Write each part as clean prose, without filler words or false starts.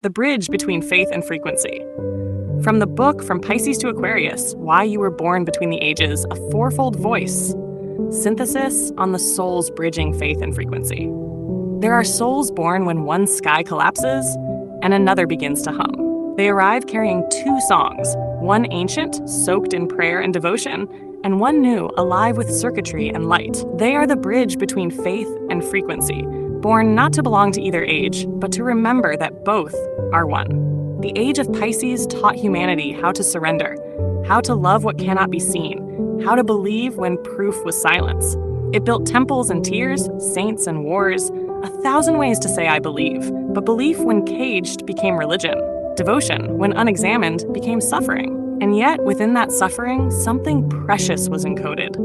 The bridge between faith and frequency. From the book From Pisces to Aquarius, Why You Were Born Between the Ages, a fourfold voice. Synthesis on the souls bridging faith and frequency. There are souls born when one sky collapses and another begins to hum. They arrive carrying two songs, one ancient, soaked in prayer and devotion, and one new, alive with circuitry and light. They are the bridge between faith and frequency, born not to belong to either age, but to remember that both are one. The age of Pisces taught humanity how to surrender, how to love what cannot be seen, how to believe when proof was silence. It built temples and tears, saints and wars, 1,000 ways to say I believe, but belief when caged became religion. Devotion, when unexamined, became suffering. And yet, within that suffering, something precious was encoded.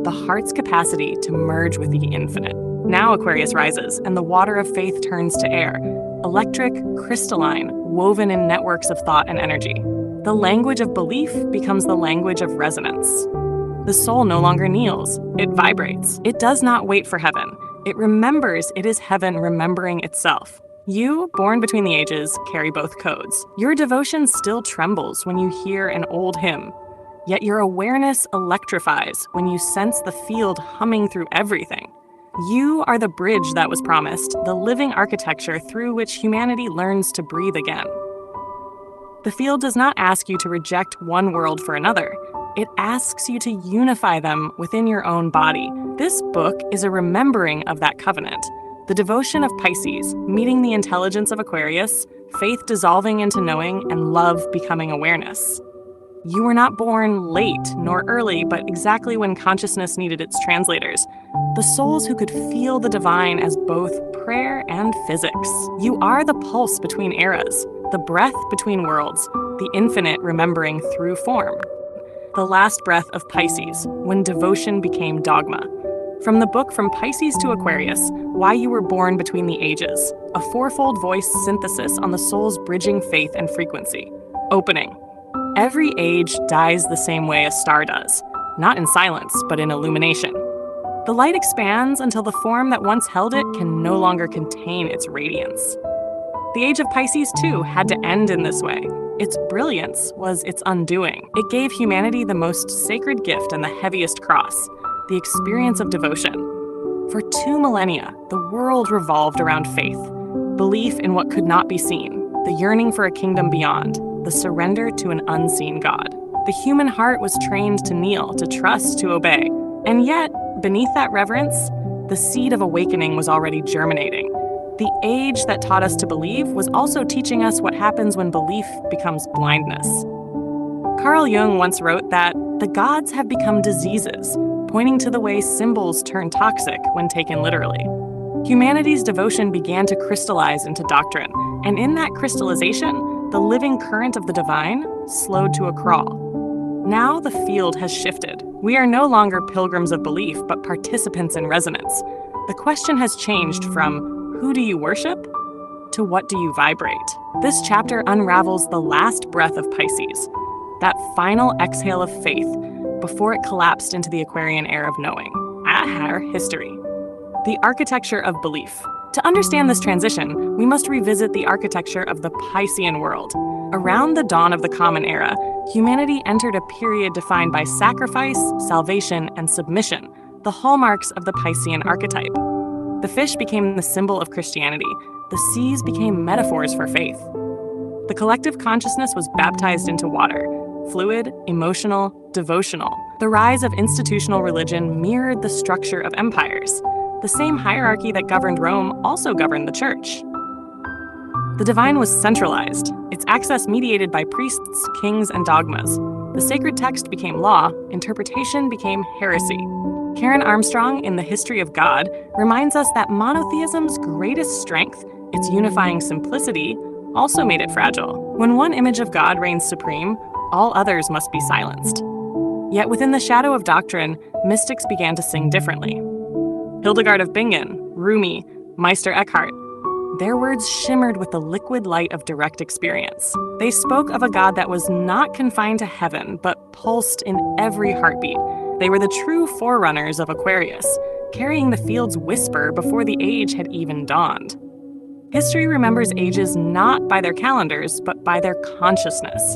The heart's capacity to merge with the infinite. Now Aquarius rises, and the water of faith turns to air. Electric, crystalline, woven in networks of thought and energy. The language of belief becomes the language of resonance. The soul no longer kneels, it vibrates. It does not wait for heaven. It remembers it is heaven remembering itself. You, born between the ages, carry both codes. Your devotion still trembles when you hear an old hymn, yet your awareness electrifies when you sense the field humming through everything. You are the bridge that was promised, the living architecture through which humanity learns to breathe again. The field does not ask you to reject one world for another. It asks you to unify them within your own body. This book is a remembering of that covenant. The devotion of Pisces, meeting the intelligence of Aquarius, faith dissolving into knowing, and love becoming awareness. You were not born late nor early, but exactly when consciousness needed its translators. The souls who could feel the divine as both prayer and physics. You are the pulse between eras, the breath between worlds, the infinite remembering through form. The last breath of Pisces, when devotion became dogma. From the book From Pisces to Aquarius, Why You Were Born Between the Ages, a fourfold voice synthesis on the soul's bridging faith and frequency. Opening. Every age dies the same way a star does, not in silence, but in illumination. The light expands until the form that once held it can no longer contain its radiance. The age of Pisces, too, had to end in this way. Its brilliance was its undoing. It gave humanity the most sacred gift and the heaviest cross, the experience of devotion. For 2 millennia, the world revolved around faith, belief in what could not be seen, the yearning for a kingdom beyond, the surrender to an unseen God. The human heart was trained to kneel, to trust, to obey. And yet, beneath that reverence, the seed of awakening was already germinating. The age that taught us to believe was also teaching us what happens when belief becomes blindness. Carl Jung once wrote that the gods have become diseases, pointing to the way symbols turn toxic when taken literally. Humanity's devotion began to crystallize into doctrine, and in that crystallization, the living current of the divine slowed to a crawl. Now the field has shifted. We are no longer pilgrims of belief, but participants in resonance. The question has changed from who do you worship to what do you vibrate? This chapter unravels the last breath of Pisces, that final exhale of faith before it collapsed into the Aquarian air of knowing. Our history. The architecture of belief. To understand this transition, we must revisit the architecture of the Piscean world. Around the dawn of the Common Era, humanity entered a period defined by sacrifice, salvation, and submission, the hallmarks of the Piscean archetype. The fish became the symbol of Christianity. The seas became metaphors for faith. The collective consciousness was baptized into water, fluid, emotional, devotional. The rise of institutional religion mirrored the structure of empires. The same hierarchy that governed Rome also governed the church. The divine was centralized, its access mediated by priests, kings, and dogmas. The sacred text became law, interpretation became heresy. Karen Armstrong, in The History of God, reminds us that monotheism's greatest strength, its unifying simplicity, also made it fragile. When one image of God reigns supreme, all others must be silenced. Yet within the shadow of doctrine, mystics began to sing differently. Hildegard of Bingen, Rumi, Meister Eckhart, their words shimmered with the liquid light of direct experience. They spoke of a God that was not confined to heaven, but pulsed in every heartbeat. They were the true forerunners of Aquarius, carrying the field's whisper before the age had even dawned. History remembers ages not by their calendars, but by their consciousness.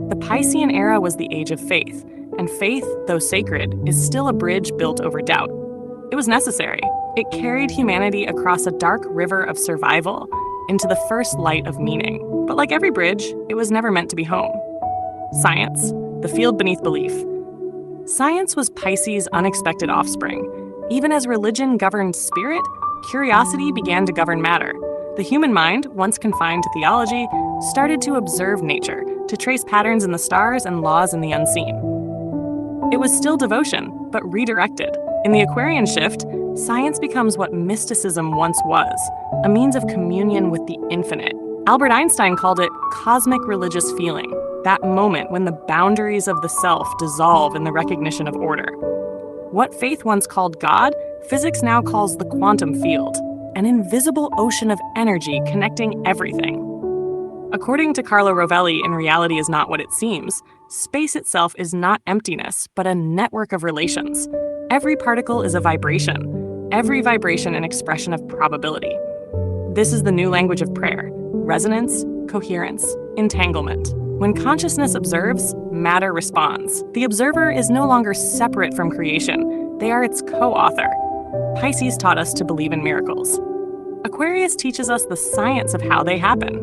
The Piscean era was the age of faith, and faith, though sacred, is still a bridge built over doubt. It was necessary. It carried humanity across a dark river of survival into the first light of meaning. But like every bridge, it was never meant to be home. Science, the field beneath belief. Science was Pisces' unexpected offspring. Even as religion governed spirit, curiosity began to govern matter. The human mind, once confined to theology, started to observe nature, to trace patterns in the stars and laws in the unseen. It was still devotion, but redirected. In the Aquarian shift, science becomes what mysticism once was, a means of communion with the infinite. Albert Einstein called it cosmic religious feeling, that moment when the boundaries of the self dissolve in the recognition of order. What faith once called God, physics now calls the quantum field, an invisible ocean of energy connecting everything. According to Carlo Rovelli in Reality Is Not What It Seems, space itself is not emptiness, but a network of relations. Every particle is a vibration, every vibration an expression of probability. This is the new language of prayer: resonance, coherence, entanglement. When consciousness observes, matter responds. The observer is no longer separate from creation. They are its co-author. Pisces taught us to believe in miracles. Aquarius teaches us the science of how they happen.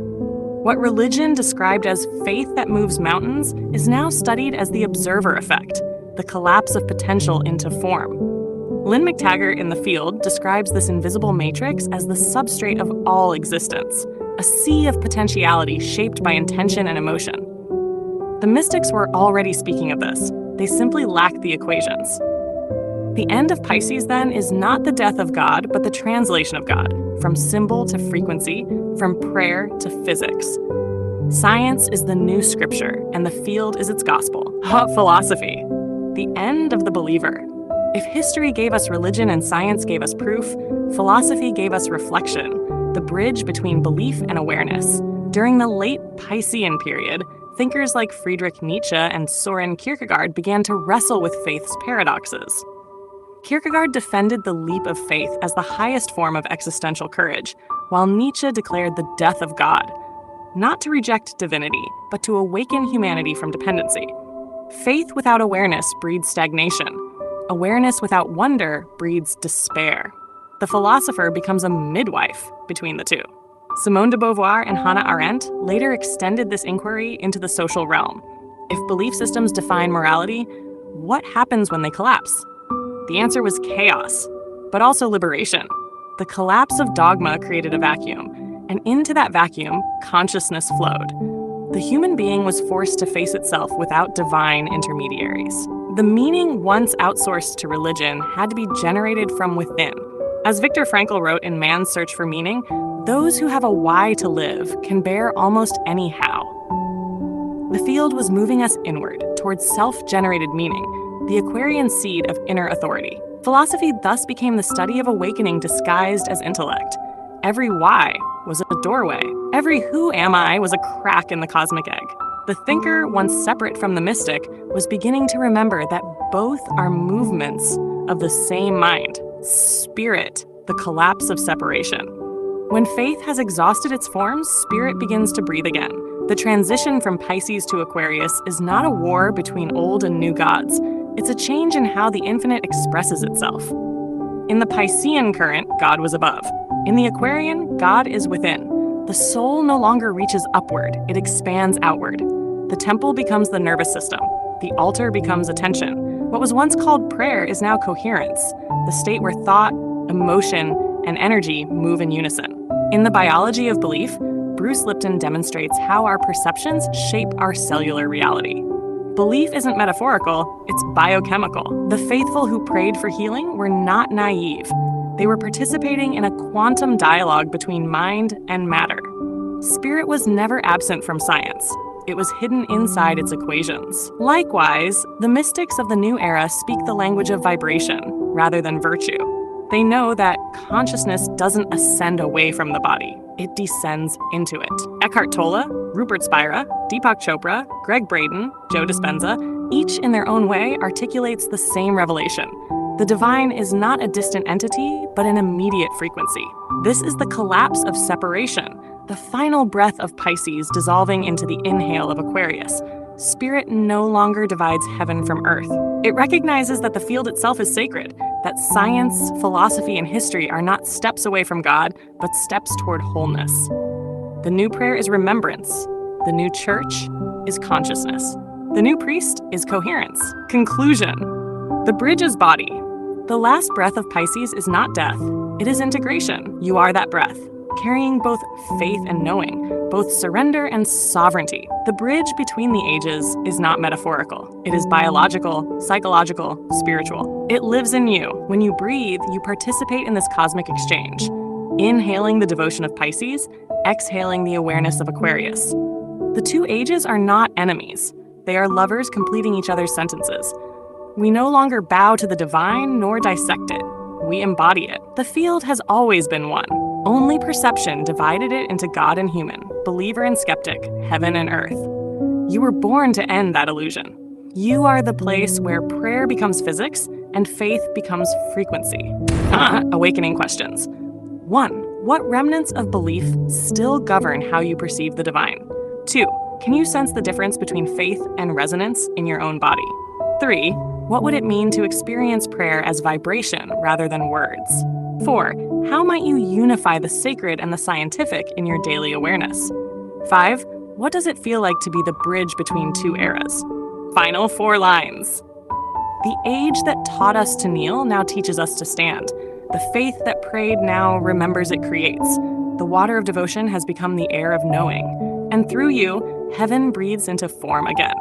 What religion described as faith that moves mountains is now studied as the observer effect, the collapse of potential into form. Lynn McTaggart in The Field describes this invisible matrix as the substrate of all existence, a sea of potentiality shaped by intention and emotion. The mystics were already speaking of this. They simply lacked the equations. The end of Pisces, then, is not the death of God, but the translation of God, from symbol to frequency, from prayer to physics. Science is the new scripture, and the field is its gospel. Philosophy, the end of the believer. If history gave us religion and science gave us proof, philosophy gave us reflection, the bridge between belief and awareness. During the late Piscean period, thinkers like Friedrich Nietzsche and Soren Kierkegaard began to wrestle with faith's paradoxes. Kierkegaard defended the leap of faith as the highest form of existential courage, while Nietzsche declared the death of God, not to reject divinity, but to awaken humanity from dependency. Faith without awareness breeds stagnation. Awareness without wonder breeds despair. The philosopher becomes a midwife between the two. Simone de Beauvoir and Hannah Arendt later extended this inquiry into the social realm. If belief systems define morality, what happens when they collapse? The answer was chaos, but also liberation. The collapse of dogma created a vacuum, and into that vacuum, consciousness flowed. The human being was forced to face itself without divine intermediaries. The meaning once outsourced to religion had to be generated from within. As Viktor Frankl wrote in Man's Search for Meaning, those who have a why to live can bear almost any how. The field was moving us inward, towards self-generated meaning, the Aquarian seed of inner authority. Philosophy thus became the study of awakening disguised as intellect. Every why was a doorway. Every who am I was a crack in the cosmic egg. The thinker, once separate from the mystic, was beginning to remember that both are movements of the same mind. Spirit, the collapse of separation. When faith has exhausted its forms, spirit begins to breathe again. The transition from Pisces to Aquarius is not a war between old and new gods. It's a change in how the infinite expresses itself. In the Piscean current, God was above. In the Aquarian, God is within. The soul no longer reaches upward, it expands outward. The temple becomes the nervous system. The altar becomes attention. What was once called prayer is now coherence, the state where thought, emotion, and energy move in unison. In The Biology of Belief, Bruce Lipton demonstrates how our perceptions shape our cellular reality. Belief isn't metaphorical, it's biochemical. The faithful who prayed for healing were not naive. They were participating in a quantum dialogue between mind and matter. Spirit was never absent from science. It was hidden inside its equations. Likewise, the mystics of the new era speak the language of vibration rather than virtue. They know that consciousness doesn't ascend away from the body, it descends into it. Eckhart Tolle, Rupert Spira, Deepak Chopra, Greg Braden, Joe Dispenza, each in their own way articulates the same revelation. The divine is not a distant entity, but an immediate frequency. This is the collapse of separation, the final breath of Pisces dissolving into the inhale of Aquarius. Spirit no longer divides heaven from earth. It recognizes that the field itself is sacred, that science, philosophy, and history are not steps away from God, but steps toward wholeness. The new prayer is remembrance. The new church is consciousness. The new priest is coherence. Conclusion. The bridge is body. The last breath of Pisces is not death. It is integration. You are that breath, carrying both faith and knowing, both surrender and sovereignty. The bridge between the ages is not metaphorical. It is biological, psychological, spiritual. It lives in you. When you breathe, you participate in this cosmic exchange, inhaling the devotion of Pisces, exhaling the awareness of Aquarius. The two ages are not enemies. They are lovers completing each other's sentences. We no longer bow to the divine nor dissect it. We embody it. The field has always been one. Only perception divided it into God and human, believer and skeptic, heaven and earth. You were born to end that illusion. You are the place where prayer becomes physics and faith becomes frequency. Awakening questions. 1. What remnants of belief still govern how you perceive the divine? 2. Can you sense the difference between faith and resonance in your own body? 3. What would it mean to experience prayer as vibration rather than words? 4. How might you unify the sacred and the scientific in your daily awareness? 5. What does it feel like to be the bridge between two eras? Final 4 lines. The age that taught us to kneel now teaches us to stand. The faith that prayed now remembers it creates. The water of devotion has become the air of knowing. And through you, heaven breathes into form again.